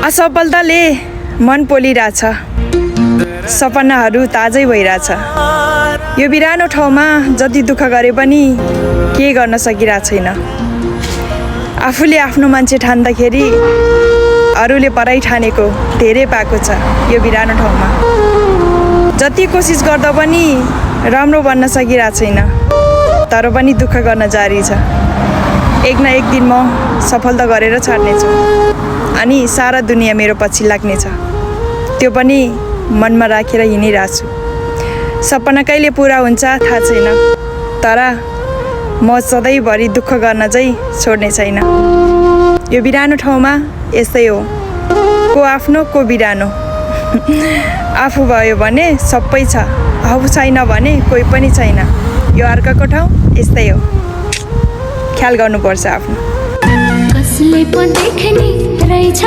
असफलताले मन पोलिरहेछ, सपनाहरू ताजै भइरहेछ। यो बिरानो ठाउँमा जति दुःख गरे पनि के गर्न सकिरहेको छैन। आफूले आफ्नो मान्छे ठान्दाखेरि अरूले पराई ठानेको धेरै पाएको छ। यो बिरानो ठाउँमा जति कोसिस गर्दा पनि राम्रो बन्न सकिरहेको छैन, तर पनि दुःख गर्न जारी छ। एक न एक दिन म सफलता गरेर छाड्नेछु अनि सारा दुनियाँ मेरो पछि लाग्नेछ। त्यो पनि मनमा राखेर हिँडिरहेको छु। सपना कहिले पुरा हुन्छ थाहा छैन, तर म सधैँभरि दुःख गर्न चाहिँ छोड्ने छैन। यो बिरानो ठाउँमा यस्तै हो, को आफ्नो को बिरानो। आफू भयो भने सबै छ, आफू छैन भने कोही पनि छैन। यो अर्काको ठाउँ यस्तै हो, ख्याल गर्नुपर्छ आफ्नो। कसले पो देख्ने रहेछ